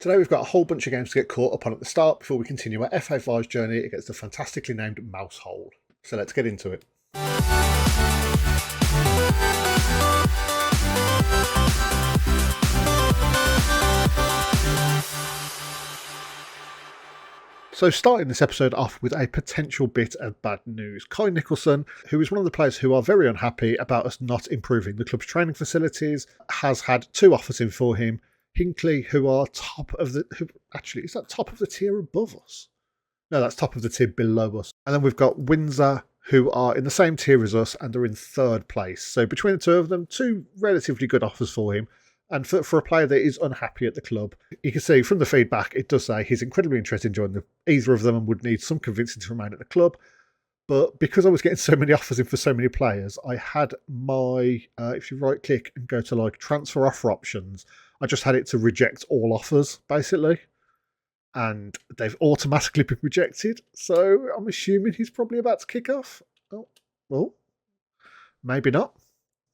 Today we've got a whole bunch of games to get caught up on at the start before we continue our FA Vase journey against the fantastically named Mousehole. So let's get into it. So starting this episode off with a potential bit of bad news. Kai Nicholson, who is one of the players who are very unhappy about us not improving the club's training facilities, has had 2 offers in for him. Hinkley, who are top of the... is that top of the tier above us? No, that's top of the tier below us. And then we've got Windsor, who are in the same tier as us and are in 3rd place. So between the 2 of them, 2 relatively good offers for him. And for a player that is unhappy at the club, you can see from the feedback, it does say he's incredibly interested in joining either of them and would need some convincing to remain at the club. But because I was getting so many offers in for so many players, I had my, if you right click and go to like transfer offer options, I just had it to reject all offers, basically. And they've automatically been rejected. So I'm assuming he's probably about to kick off. Oh, well, maybe not.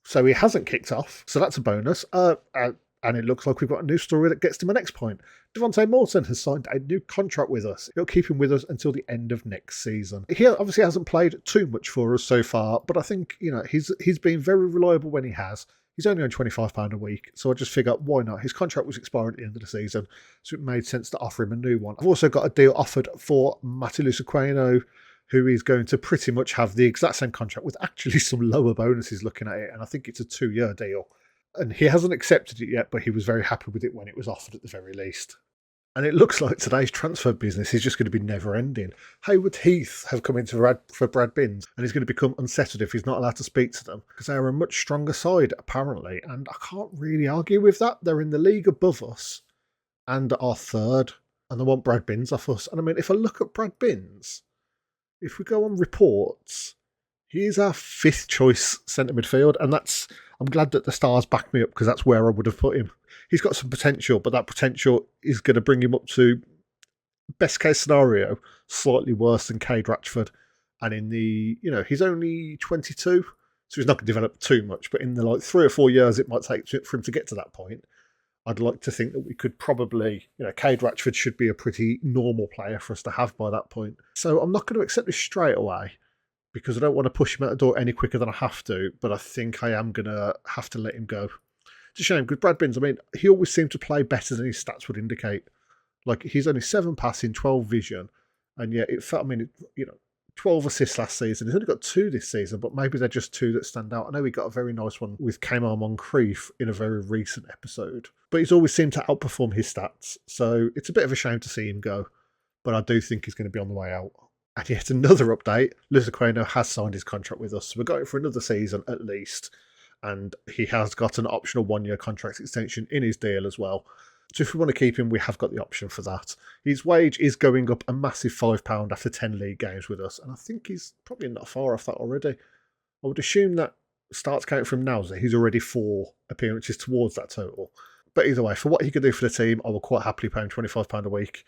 So he hasn't kicked off, so that's a bonus. And it looks like we've got a new story that gets to my next point. Devontae Morton has signed a new contract with us. He'll keep him with us until the end of next season. He obviously hasn't played too much for us so far, but I think he's been very reliable when he has. He's only on £25 a week, so I just figured, why not? His contract was expiring at the end of the season, so it made sense to offer him a new one. I've also got a deal offered for Matty Lusaqueno, who is going to pretty much have the exact same contract with actually some lower bonuses looking at it, and I think it's a 2-year deal. And he hasn't accepted it yet, but he was very happy with it when it was offered at the very least. And it looks like today's transfer business is just going to be never-ending. Hayward Heath have come in for Brad Binns, and he's going to become unsettled if he's not allowed to speak to them, because they are a much stronger side, apparently, and I can't really argue with that. They're in the league above us, and are 3rd, and they want Brad Binns off us. And I mean, if I look at Brad Binns, if we go on reports, he is our 5th choice centre midfield, and I'm glad that the Stars back me up, because that's where I would have put him. He's got some potential, but that potential is going to bring him up to, best case scenario, slightly worse than Cade Ratchford. And in the, he's only 22, so he's not going to develop too much, but in the 3 or 4 years it might take for him to get to that point, I'd like to think that we could probably, Cade Ratchford should be a pretty normal player for us to have by that point. So I'm not going to accept this straight away, because I don't want to push him out the door any quicker than I have to, but I think I am going to have to let him go. It's a shame, because Brad Binns, I mean, he always seemed to play better than his stats would indicate. Like, he's only 7 passing, 12 vision, and yet it felt, 12 assists last season. He's only got 2 this season, but maybe they're just 2 that stand out. I know he got a very nice one with Kemar Moncrief in a very recent episode, but he's always seemed to outperform his stats, so it's a bit of a shame to see him go, but I do think he's going to be on the way out. And yet another update, Lusaqueno has signed his contract with us, so we're going for another season at least, and he has got an optional 1-year contract extension in his deal as well. So if we want to keep him, we have got the option for that. His wage is going up a massive £5 after 10 league games with us, and I think he's probably not far off that already. I would assume that starts counting from now, so he's already 4 appearances towards that total. But either way, for what he could do for the team, I will quite happily pay him £25 a week,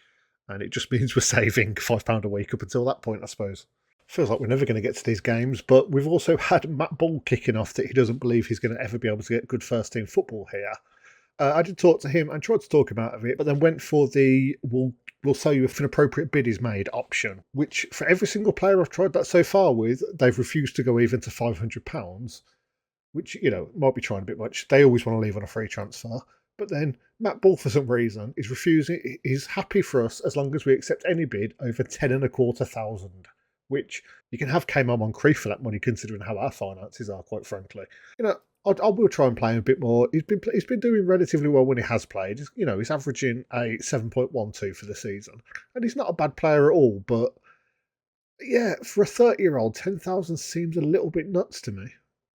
and it just means we're saving £5 a week up until that point, I suppose. Feels like we're never going to get to these games, but we've also had Matt Ball kicking off that he doesn't believe he's going to ever be able to get good first-team football here. I did talk to him and tried to talk him out of it, but then went for the we'll sell you if an appropriate bid is made option, which for every single player I've tried that so far with, they've refused to go even to £500, which, might be trying a bit much. They always want to leave on a free transfer. But then Matt Ball, for some reason, is refusing. He's happy for us as long as we accept any bid over 10,250, which you can have Kemar Moncrief for that money, considering how our finances are, quite frankly. I will try and play him a bit more. He's been doing relatively well when he has played. He's averaging a 7.12 for the season, and he's not a bad player at all. But yeah, for a 30-year-old, 10,000 seems a little bit nuts to me.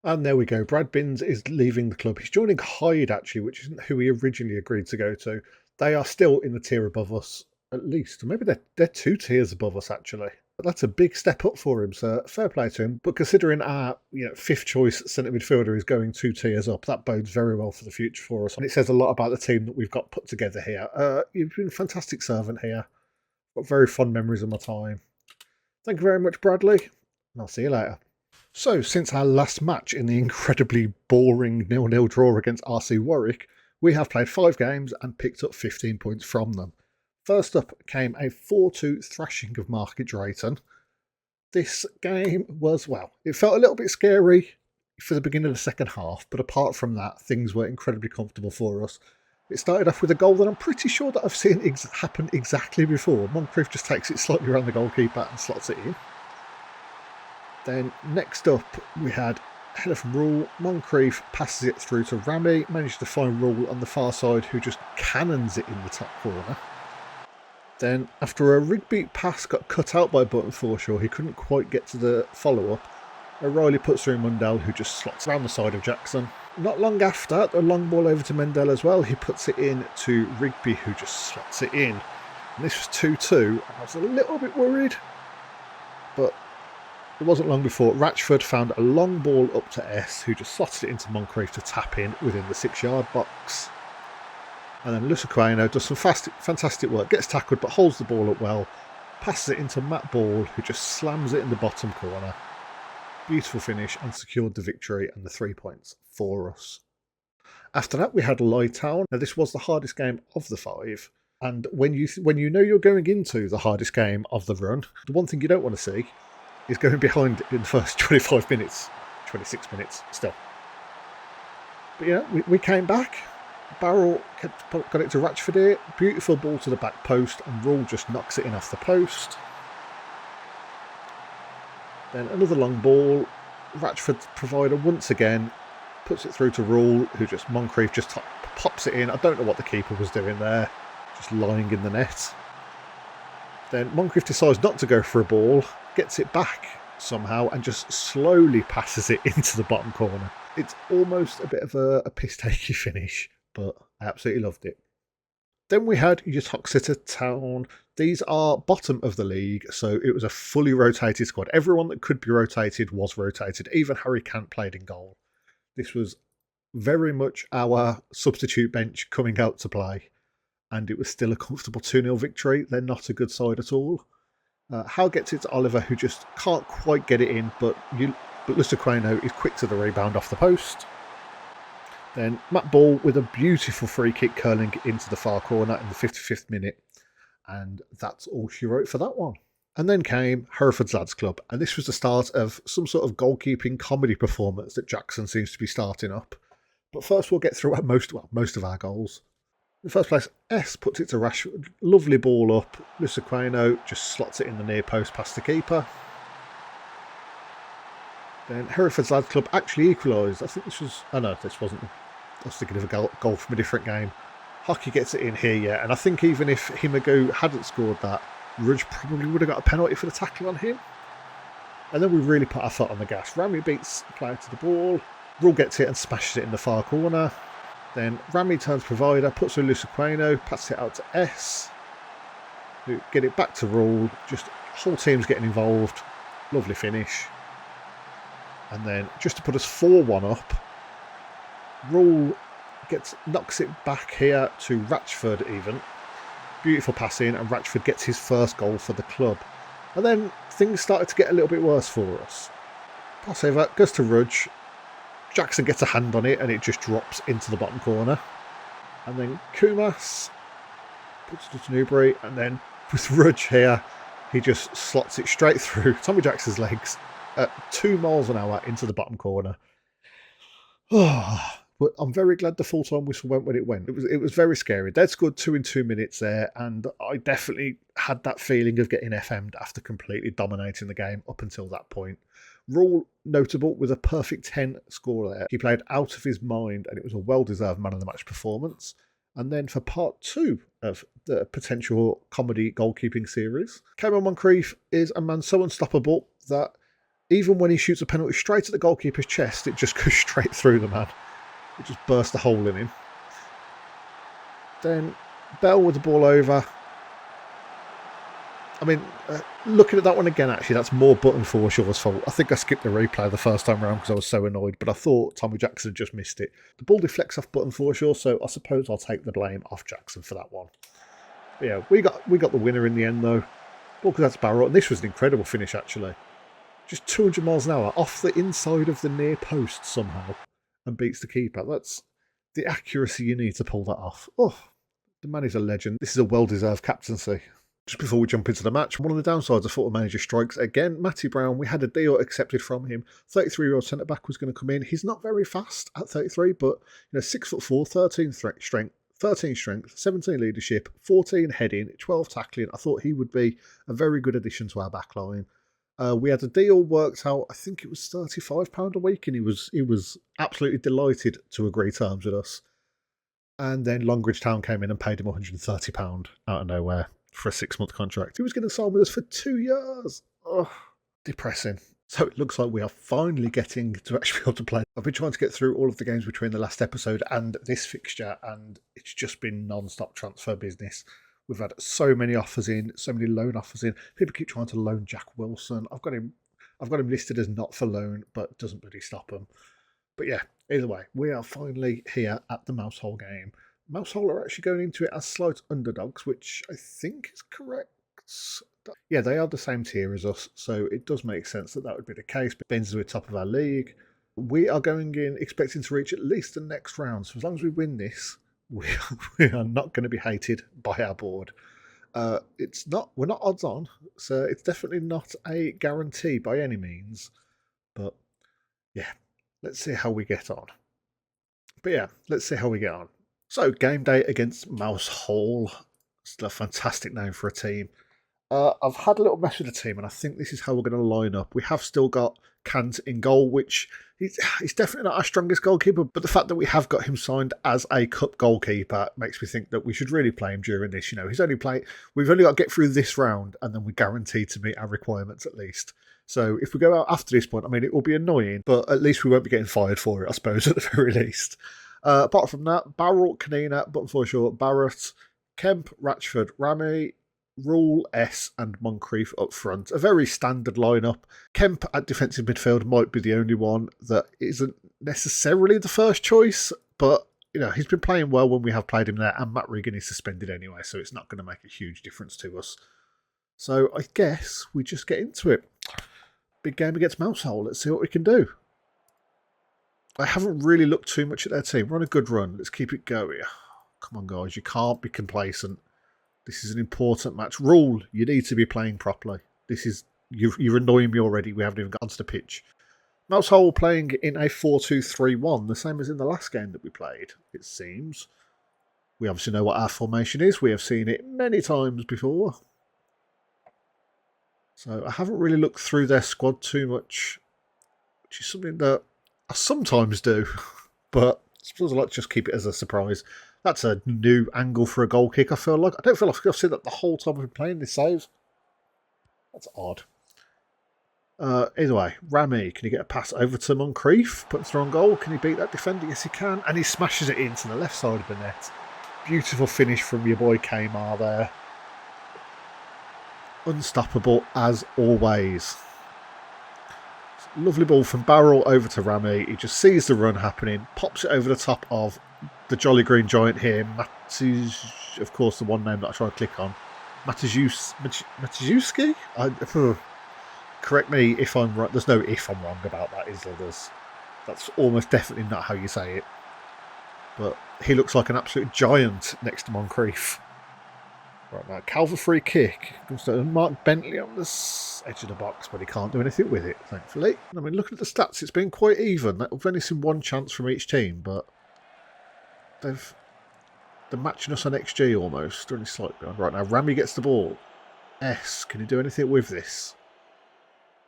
And there we go. Brad Binns is leaving the club. He's joining Hyde, actually, which isn't who he originally agreed to go to. They are still in the tier above us, at least. Or maybe they're 2 tiers above us, actually. But that's a big step up for him, so fair play to him. But considering our 5th choice centre midfielder is going 2 tiers up, that bodes very well for the future for us. And it says a lot about the team that we've got put together here. You've been a fantastic servant here. Got very fond memories of my time. Thank you very much, Bradley. And I'll see you later. So, since our last match in the incredibly boring 0-0 draw against RC Warwick, We have played 5 games and picked up 15 points from them. First up came a 4-2 thrashing of Market Drayton. This game was, well, it felt a little bit scary for the beginning of the second half, but apart from that, things were incredibly comfortable for us. It started off with a goal that I'm pretty sure that I've seen happen exactly before. Moncrief just takes it slightly around the goalkeeper and slots it in. Then next up, we had header from Rule. Moncrief passes it through to Rami, manages to find Rule on the far side, who just cannons it in the top corner. Then, after a Rigby pass got cut out by Button Forshaw, he couldn't quite get to the follow-up. O'Reilly puts through Mundell, who just slots around the side of Jackson. Not long after, a long ball over to Mendel as well. He puts it in to Rigby, who just slots it in. And this was 2-2. I was a little bit worried, but it wasn't long before Ratchford found a long ball up to S, who just slotted it into Moncrief to tap in within the 6-yard box. And then Lusaqueno does some fantastic work, gets tackled but holds the ball up well, passes it into Matt Ball, who just slams it in the bottom corner. Beautiful finish and secured the victory and the 3 points for us. After that, we had Lytown. Now, this was the hardest game of the 5, and when you know you're going into the hardest game of the run, the one thing you don't want to see is going behind in the first 25 minutes, 26 minutes still. But yeah, we came back. Barrel got it to Ratchford here. Beautiful ball to the back post, and Rule just knocks it in off the post. Then another long ball. Ratchford's provider once again puts it through to Rule, who just Moncrief just pops it in. I don't know what the keeper was doing there, just lying in the net. Then Moncrief decides not to go for a ball, gets it back somehow, and just slowly passes it into the bottom corner. It's almost a bit of a piss-takey finish, but I absolutely loved it. Then we had Uttoxeter Town. These are bottom of the league, so it was a fully rotated squad. Everyone that could be rotated was rotated. Even Harry Cant played in goal. This was very much our substitute bench coming out to play, and it was still a comfortable 2-0 victory. They're not a good side at all. Howe gets it to Oliver, who just can't quite get it in, but Lusaqueno is quick to the rebound off the post. Then Matt Ball with a beautiful free kick curling into the far corner in the 55th minute. And that's all she wrote for that one. And then came Hereford's Lads Club. And this was the start of some sort of goalkeeping comedy performance that Jackson seems to be starting up. But first we'll get through most of our goals. In the first place, S puts it to Rashford. Lovely ball up. Lusaqueno just slots it in the near post past the keeper. Then Hereford's Lads Club actually equalised. I think this was... Oh no, this wasn't... I was thinking of a goal from a different game. Hockey gets it in here, yeah. And I think even if Himagu hadn't scored that, Rudge probably would have got a penalty for the tackle on him. And then we really put our foot on the gas. Rami beats the player to the ball. Rule gets it and smashes it in the far corner. Then Rami turns provider, puts a Lusaqueno, passes it out to S. Who get it back to Rule. Just whole team's getting involved. Lovely finish. And then just to put us 4-1 up, Rule knocks it back here to Ratchford even. Beautiful passing, and Ratchford gets his first goal for the club. And then things started to get a little bit worse for us. Pass over, goes to Rudge. Jackson gets a hand on it and it just drops into the bottom corner. And then Kumas puts it to Newbury, and then with Rudge here, he just slots it straight through Tommy Jackson's legs at 2 miles an hour into the bottom corner. But I'm very glad the full-time whistle went when it went. It was very scary. They'd scored 2 in 2 minutes there, and I definitely had that feeling of getting FM'd after completely dominating the game up until that point. Rule notable with a perfect 10 score there. He played out of his mind, and it was a well-deserved man of the match performance. And then for part 2 of the potential comedy goalkeeping series, Cameron Moncrief is a man so unstoppable that even when he shoots a penalty straight at the goalkeeper's chest, it just goes straight through the man. It just burst a hole in him. Then Bell with the ball over. I mean, looking at that one again, actually, that's more Button Forshaw's fault. I think I skipped the replay the first time around because I was so annoyed, but I thought Tommy Jackson had just missed it. The ball deflects off Button Forshaw, so I suppose I'll take the blame off Jackson for that one. But yeah, we got the winner in the end, though. Ball goes out to Barrow, and this was an incredible finish, actually. Just 200 miles an hour off the inside of the near post somehow, and beats the keeper. The accuracy you need to pull that off. Oh, the man is a legend. This is a well-deserved captaincy. Just before we jump into the match, one of the downsides, I thought the manager strikes again. Matty Brown, we had a deal accepted from him. 33-year-old centre-back was going to come in. He's not very fast at 33, but 6'4", 13 strength, 13 strength, 17 leadership, 14 heading, 12 tackling. I thought he would be a very good addition to our back line. We had a deal worked out, I think it was £35 a week, and he was absolutely delighted to agree terms with us. And then Longridge Town came in and paid him £130 out of nowhere for a 6-month contract. He was going to sign with us for 2 years. Oh, depressing. So it looks like we are finally getting to actually be able to play. I've been trying to get through all of the games between the last episode and this fixture, and it's just been non-stop transfer business. We've had so many offers in, so many loan offers in. People keep trying to loan Jack Wilson. I've got him listed as not for loan, but doesn't bloody stop him. But yeah, either way, we are finally here at the Mousehole game. Mousehole are actually going into it as slight underdogs, which I think is correct. Yeah, they are the same tier as us, so it does make sense that would be the case. But Benz are top of our league. We are going in expecting to reach at least the next round. So as long as we win this, we are not going to be hated by our board. We're not odds on, so it's definitely not a guarantee by any means. But yeah, let's see how we get on. So, game day against Mousehole. Still a fantastic name for a team. I've had a little mess with the team, and I think this is how we're going to line up. We have still got Kant in goal, which he's definitely not our strongest goalkeeper, but the fact that we have got him signed as a cup goalkeeper makes me think that we should really play him during this. We've only got to get through this round, and then we're guaranteed to meet our requirements at least. So if we go out after this point, I mean, it will be annoying, but at least we won't be getting fired for it, I suppose, at the very least. Apart from that, Barrel, Kanina, Button for short, Barrett, Kemp, Ratchford, Rami, Rule, S and Moncrief up front. A very standard lineup. Kemp at defensive midfield might be the only one that isn't necessarily the first choice, but he's been playing well when we have played him there, and Matt Regan is suspended anyway, so it's not going to make a huge difference to us. So I guess we just get into it. Big game against Mousehole. Let's see what we can do. I haven't really looked too much at their team. We're on a good run. Let's keep it going. Come on, guys. You can't be complacent. This is an important match. Rule, you need to be playing properly. You're annoying me already. We haven't even got onto the pitch. Mousehole playing in a 4-2-3-1, the same as in the last game that we played, it seems. We obviously know what our formation is. We have seen it many times before. So I haven't really looked through their squad too much, which is something that I sometimes do, but I suppose I like to just keep it as a surprise. That's a new angle for a goal kick, I feel like. I don't feel like I've seen that the whole time I've been playing this save. That's odd. Either way, Rami, can he get a pass over to Moncrief? Put him through on goal. Can he beat that defender? Yes, he can. And he smashes it into the left side of the net. Beautiful finish from your boy Kmar there. Unstoppable as always. Lovely ball from Barrel over to Rami. He just sees the run happening, pops it over the top of the Jolly Green Giant here. Matusz, of course, the one name that I try to click on. Matuszewski? Correct me if I'm wrong. There's no if I'm wrong about that, is there? That's almost definitely not how you say it. But he looks like an absolute giant next to Moncrief. Right now, Calvert free kick. Comes to Mark Bentley on the edge of the box, but he can't do anything with it, thankfully. I mean, looking at the stats, it's been quite even. We've only seen one chance from each team, but they're matching us on XG almost. Only slightly behind. Right now, Rami gets the ball. S, can he do anything with this?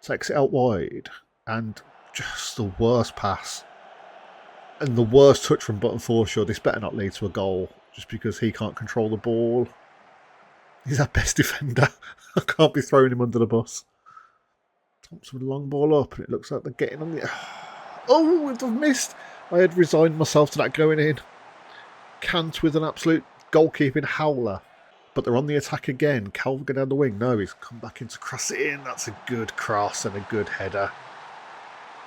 Takes it out wide, and just the worst pass. And the worst touch from Button Forshaw. This better not lead to a goal, just because he can't control the ball. He's our best defender. I can't be throwing him under the bus. Thompson with a long ball up, and it looks like they're getting on the... Oh, they've missed. I had resigned myself to that going in. Kant with an absolute goalkeeping howler. But they're on the attack again. Calvin go down the wing. No, he's come back in to cross it in. That's a good cross and a good header.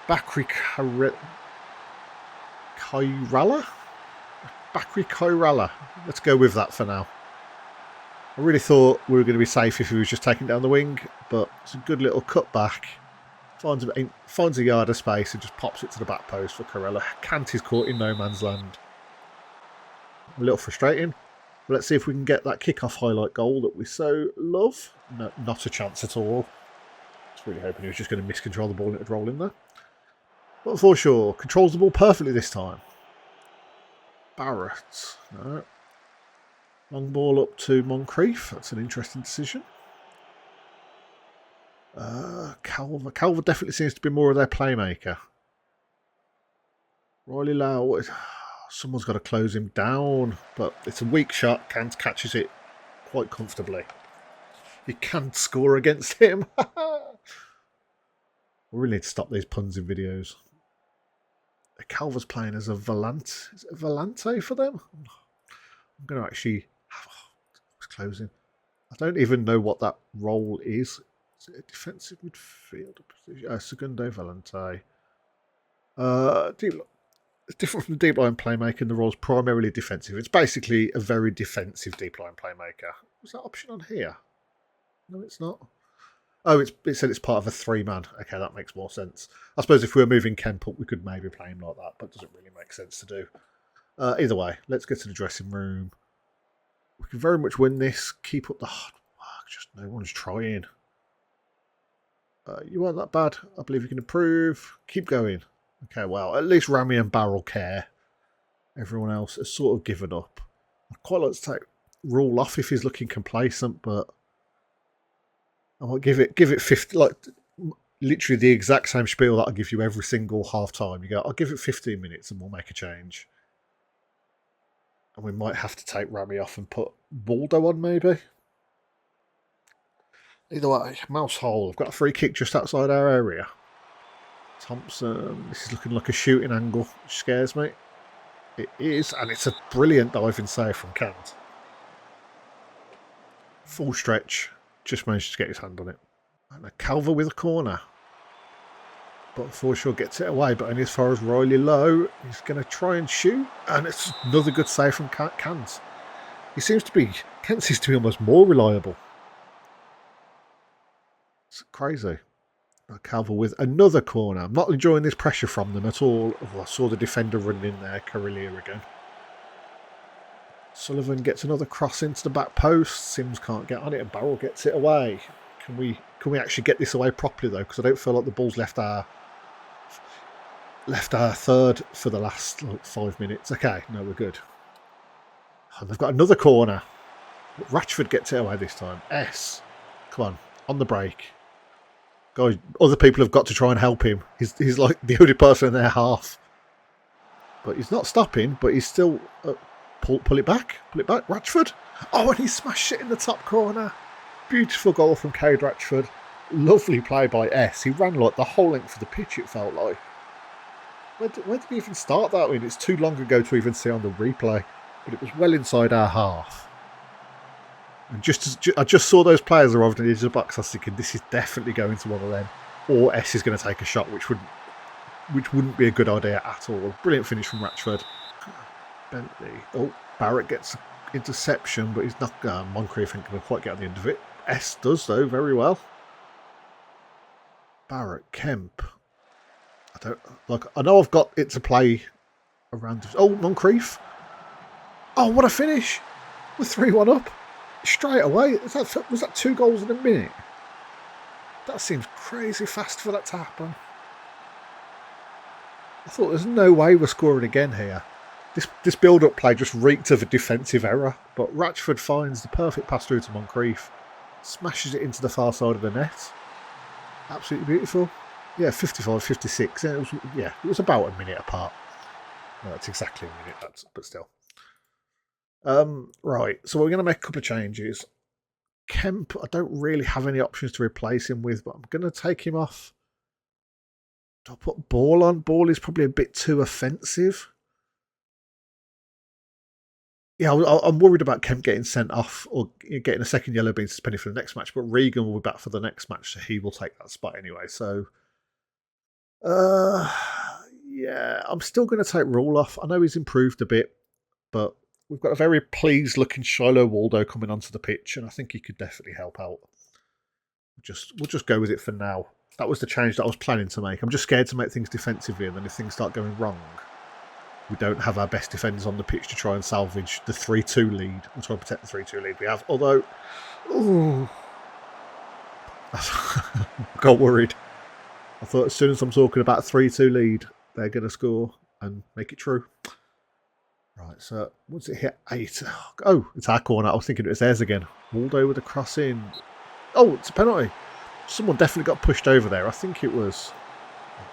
Bakri Kairala? Bakri Kairala. Let's go with that for now. I really thought we were going to be safe if he was just taking down the wing, but it's a good little cut back. Finds a yard of space and just pops it to the back post for Corella. Kant is caught in no man's land. A little frustrating. But let's see if we can get that kick-off highlight goal that we so love. No, not a chance at all. I was really hoping he was just going to miscontrol the ball and it would roll in there. But for sure, controls the ball perfectly this time. Barrett. No. Long ball up to Moncrief. That's an interesting decision. Calver. Calver definitely seems to be more of their playmaker. Riley Lau. Someone's got to close him down. But it's a weak shot. Kant catches it quite comfortably. He can't score against him. We really need to stop these puns in videos. Calver's playing as a Volante. Is it a Volante for them? I'm going to actually... It's closing. I don't even know what that role is. Is it a defensive midfielder position? Segundo Volante. It's different from the deep line playmaker. The role's primarily defensive. It's basically a very defensive deep line playmaker. Was that option on here? No, it's not. Oh, it said it's part of a 3-man. Okay, that makes more sense. I suppose if we were moving Kemp up, we could maybe play him like that, but it doesn't really make sense to do. Either way, let's get to the dressing room. We can very much win this. Keep up the hard work. Just no one's trying. You weren't that bad. I believe you can improve. Keep going. Okay, well, at least Rami and Barrel care. Everyone else has sort of given up. I'd quite like to take Rule off if he's looking complacent, but I might give it 50, like literally the exact same spiel that I give you every single half time. You go, I'll give it 15 minutes and we'll make a change. And we might have to take Rami off and put Baldo on maybe. Either way, Mousehole. I've got a free kick just outside our area. Thompson. This is looking like a shooting angle, which scares me. It is, and it's a brilliant diving save from Kant. Full stretch. Just managed to get his hand on it. And a Calver with a corner. But Forshaw gets it away, but only as far as Riley Lowe. He's going to try and shoot. And it's another good save from Kant. Kant seems to be almost more reliable. It's crazy. Calver with another corner. I'm not enjoying this pressure from them at all. Oh, I saw the defender running in there, Carrillier again. Sullivan gets another cross into the back post. Sims can't get on it and Barrel gets it away. Can we actually get this away properly though? Because I don't feel like the ball's left our third for the last 5 minutes. Okay, no, we're good. And they've got another corner. Ratchford gets it away this time. S. Come on the break. Guys, other people have got to try and help him. He's like the only person in their half. But he's not stopping, but he's still... Pull it back, Ratchford. Oh, and he smashed it in the top corner. Beautiful goal from Cade Ratchford. Lovely play by S. He ran like the whole length of the pitch, it felt like. Where did he even start that with? It's too long ago to even see on the replay. But it was well inside our half. And I just saw those players arrived in the edge of the box. I was thinking, this is definitely going to one of them. Or S is going to take a shot, which wouldn't be a good idea at all. Brilliant finish from Ratchford. Bentley. Oh, Barrett gets interception, but he's not. Moncrief ain't going to quite get on the end of it. S does though very well. Barrett, Kemp. I know I've got it to play around. Oh, Moncrief. Oh, what a finish! We're 3-1 up straight away. Was that 2 goals in a minute? That seems crazy fast for that to happen. I thought there's no way we're scoring again here. This build-up play just reeked of a defensive error, but Ratchford finds the perfect pass through to Moncrief, smashes it into the far side of the net. Absolutely beautiful. Yeah, 55, 56. It was about a minute apart. No, that's exactly a minute, but still. Right, so we're going to make a couple of changes. Kemp, I don't really have any options to replace him with, but I'm going to take him off. Do I put Ball on? Ball is probably a bit too offensive. Yeah, I'm worried about Kemp getting sent off or getting a second yellow being suspended for the next match, but Regan will be back for the next match, so he will take that spot anyway. So, yeah, I'm still going to take Rule off. I know he's improved a bit, but we've got a very pleased-looking Shiloh Waldo coming onto the pitch, and I think he could definitely help out. We'll just go with it for now. That was the change that I was planning to make. I'm just scared to make things defensively, and then if things start going wrong, we don't have our best defenders on the pitch to try and salvage the 3-2 lead and try and protect the 3-2 lead we have. Although, ooh, I got worried. I thought as soon as I'm talking about a 3-2 lead, they're going to score and make it true. Right, so once it hit 8, oh, it's our corner. I was thinking it was theirs again. Waldo with a cross in. Oh, it's a penalty. Someone definitely got pushed over there. I think it was,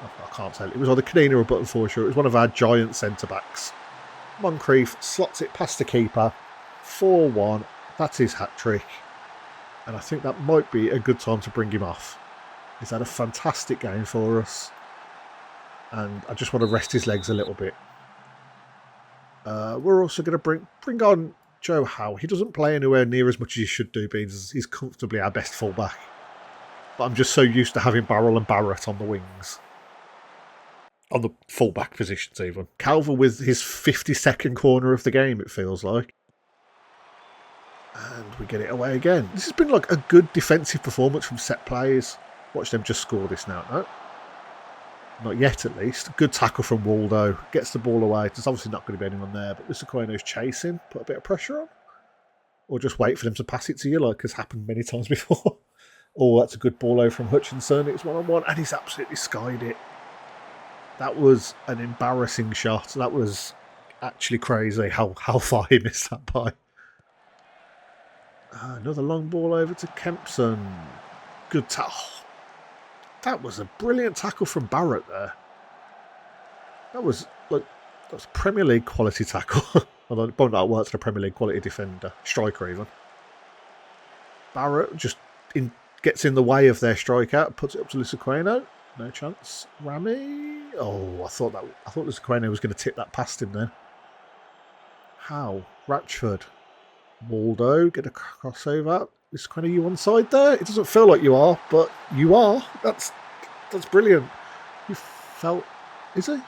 I can't tell. It was either Kanina or Button for sure. It was one of our giant centre-backs. Moncrief slots it past the keeper. 4-1. That's his hat-trick. And I think that might be a good time to bring him off. He's had a fantastic game for us. And I just want to rest his legs a little bit. We're also going to bring on Joe Howe. He doesn't play anywhere near as much as he should do, being he's comfortably our best fullback. But I'm just so used to having Barrel and Barrett on the wings. On the fullback positions even. Calver with his 52nd corner of the game, it feels like. And we get it away again. This has been like a good defensive performance from set plays. Watch them just score this now. No. Not yet, at least. Good tackle from Waldo. Gets the ball away. There's obviously not going to be anyone there, but Mousehole chasing. Put a bit of pressure on. Or just wait for them to pass it to you, like has happened many times before. Oh, that's a good ball over from Hutchinson. It's 1-on-1, and he's absolutely skied it. That was an embarrassing shot. That was actually crazy how far he missed that by. Another long ball over to Kempson. Good tackle. That was a brilliant tackle from Barrett there. That was Premier League quality tackle. Although it not works for a Premier League quality defender, striker even. Barrett just gets in the way of their striker, puts it up to Lusaqueno. No chance. Rami. Oh, I thought Lusaqueno was going to tip that past him then. How? Ratchford. Waldo, get a crossover. Lusaqueno, you onside there? It doesn't feel like you are, but you are. That's brilliant. You felt... Is he?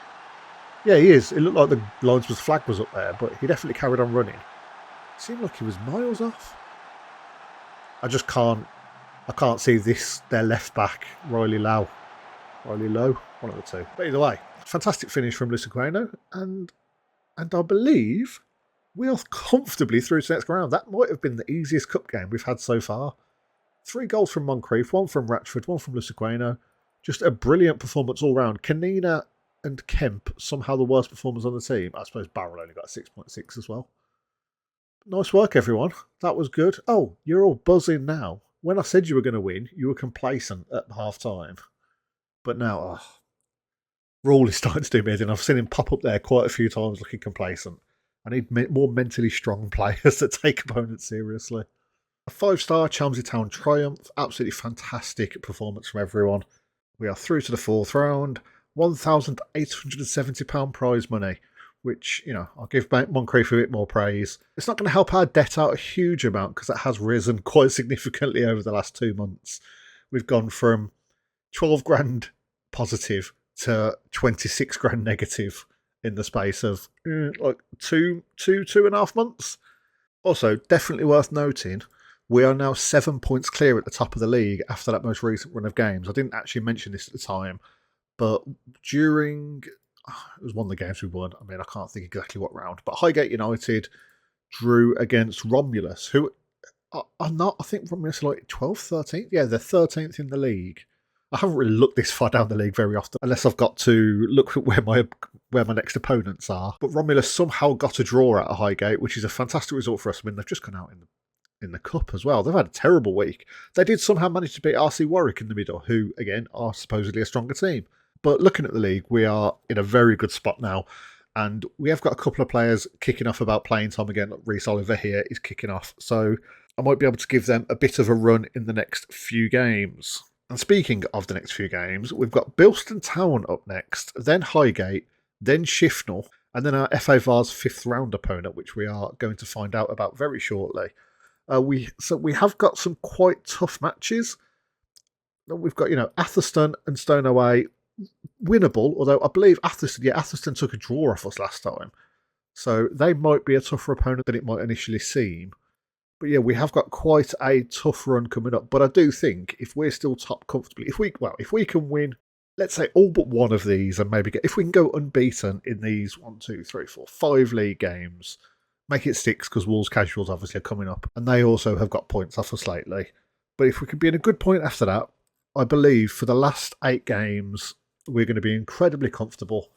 Yeah, he is. It looked like the linesman's flag was up there, but he definitely carried on running. It seemed like he was miles off. I just can't... I can't see their left back, Riley Lowe, one of the two. But either way, fantastic finish from Lusaqueno, and I believe we are comfortably through to the next round. That might have been the easiest cup game we've had so far. 3 goals from Moncrief, 1 from Ratchford, 1 from Lusaqueno. Just a brilliant performance all round. Kanina and Kemp, somehow the worst performers on the team. I suppose Barrel only got a 6.6 as well. Nice work, everyone. That was good. Oh, you're all buzzing now. When I said you were going to win, you were complacent at half-time. But now, Rawl is starting to do me in. I've seen him pop up there quite a few times looking complacent. I need more mentally strong players that take opponents seriously. A 5-star Chelmsford Town triumph. Absolutely fantastic performance from everyone. We are through to the 4th round. £1,870 prize money, which, I'll give Moncrief a bit more praise. It's not going to help our debt out a huge amount because it has risen quite significantly over the last 2 months. We've gone from 12 grand positive to 26 grand negative in the space of two and a half months. Also, definitely worth noting, we are now 7 points clear at the top of the league after that most recent run of games. I didn't actually mention this at the time, but it was one of the games we won. I mean, I can't think exactly what round, but Highgate United drew against Romulus, who are not, I think Romulus are like 12th, 13th. Yeah, they're 13th in the league. I haven't really looked this far down the league very often, unless I've got to look at where my next opponents are. But Romulus somehow got a draw out of Highgate, which is a fantastic result for us. I mean, they've just gone out in the cup as well. They've had a terrible week. They did somehow manage to beat RC Warwick in the middle, who, again, are supposedly a stronger team. But looking at the league, we are in a very good spot now. And we have got a couple of players kicking off about playing time again. Reece Oliver here is kicking off. So I might be able to give them a bit of a run in the next few games. And speaking of the next few games, we've got Bilston Town up next, then Highgate, then Shifnal, and then our FA Vase 5th round opponent, which we are going to find out about very shortly. We have got some quite tough matches. We've got, Atherstone and Stoneway, winnable, although I believe Atherstone took a draw off us last time. So they might be a tougher opponent than it might initially seem. But yeah, we have got quite a tough run coming up. But I do think if we're still top comfortably, if we can win let's say all but one of these, and maybe if we can go unbeaten in these 1, 2, 3, 4, 5 league games, make it 6 because Wolves casuals obviously are coming up, and they also have got points off us lately. But if we could be in a good point after that, I believe for the last 8 games we're going to be incredibly comfortable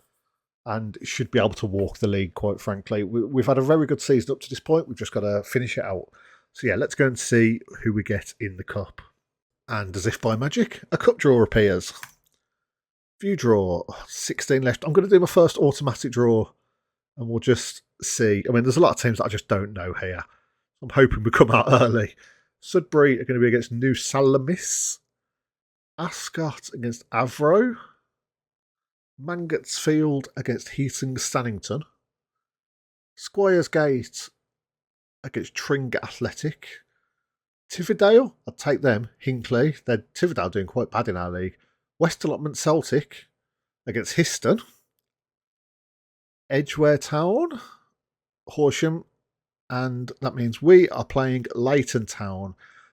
and should be able to walk the league. Quite frankly, we've had a very good season up to this point. We've just got to finish it out. So yeah, let's go and see who we get in the cup. And as if by magic, a cup draw appears. View draw, 16 left. I'm going to do my first automatic draw and we'll just see. I mean, there's a lot of teams that I just don't know here. I'm hoping we come out early. Sudbury are going to be against New Salamis. Ascot against Avro. Mangotsfield against Heating Stannington. Squires Gate against Tring Athletic. Tividale, I'd take them. Hinkley, Tividale doing quite bad in our league. West Allotment Celtic against Histon. Edgware Town, Horsham, and that means we are playing Leighton Town.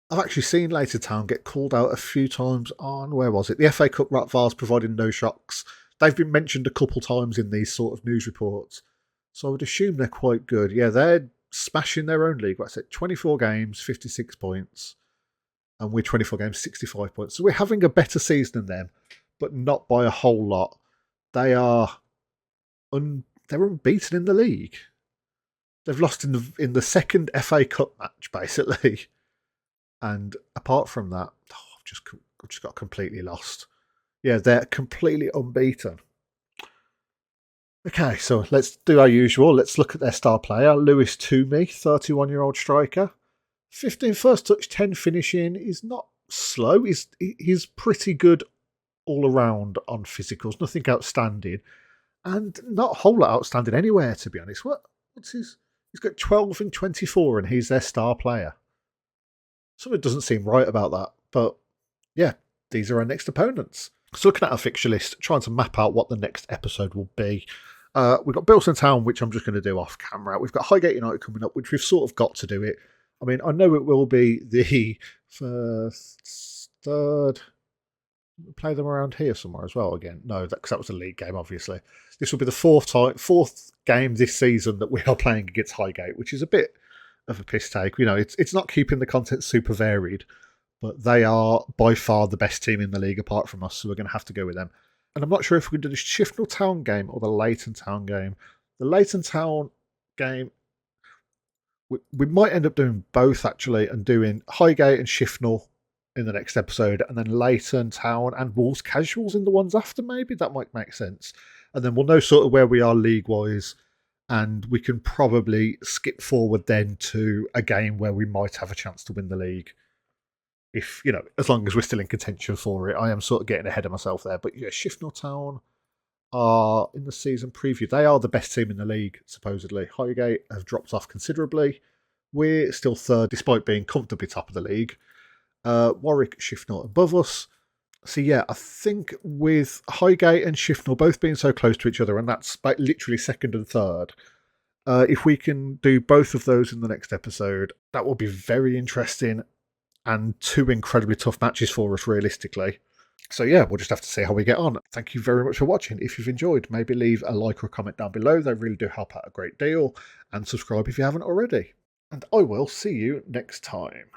I've actually seen Leighton Town get called out a few times on, where was it? The FA Cup Vase providing no shocks. They've been mentioned a couple times in these sort of news reports. So I would assume they're quite good. Yeah, they're smashing their own league. What's it? 24 games, 56 points. And we're 24 games, 65 points. So we're having a better season than them, but not by a whole lot. They are they're unbeaten in the league. They've lost in the second FA Cup match, basically. And apart from that, I've just got completely lost. Yeah, they're completely unbeaten. Okay, so let's do our usual. Let's look at their star player, Lewis Toomey, 31-year-old striker. 15 first touch, 10 finishing. He's not slow. He's pretty good all around on physicals. Nothing outstanding. And not a whole lot outstanding anywhere, to be honest. What's his? He's got 12 and 24 and he's their star player. Something doesn't seem right about that. But yeah, these are our next opponents. So looking at our fixture list, trying to map out what the next episode will be. We've got Bilston Town, which I'm just going to do off camera. We've got Highgate United coming up, which we've sort of got to do it. I mean, I know it will be the first, third. Play them around here somewhere as well again. No, because that was a league game, obviously. This will be the fourth game this season that we are playing against Highgate, which is a bit of a piss take. You know, it's not keeping the content super varied, but they are by far the best team in the league apart from us, so we're going to have to go with them. And I'm not sure if we can do the Shifnal Town game or the Leighton Town game. The Leighton Town game, we might end up doing both, actually, and doing Highgate and Shifnal in the next episode, and then Leighton Town and Wolves casuals in the ones after. Maybe that might make sense. And then we'll know sort of where we are league-wise, and we can probably skip forward then to a game where we might have a chance to win the league. If, you know, as long as we're still in contention for it. I am sort of getting ahead of myself there. But yeah, Shifnal Town are in the season preview. They are the best team in the league, supposedly. Highgate have dropped off considerably. We're still third, despite being comfortably top of the league. Warwick, Shifnal above us. So yeah, I think with Highgate and Shifnal both being so close to each other, and that's like literally second and third, if we can do both of those in the next episode, that will be very interesting. And 2 incredibly tough matches for us, realistically. So yeah, we'll just have to see how we get on. Thank you very much for watching. If you've enjoyed, maybe leave a like or a comment down below. They really do help out a great deal. And subscribe if you haven't already. And I will see you next time.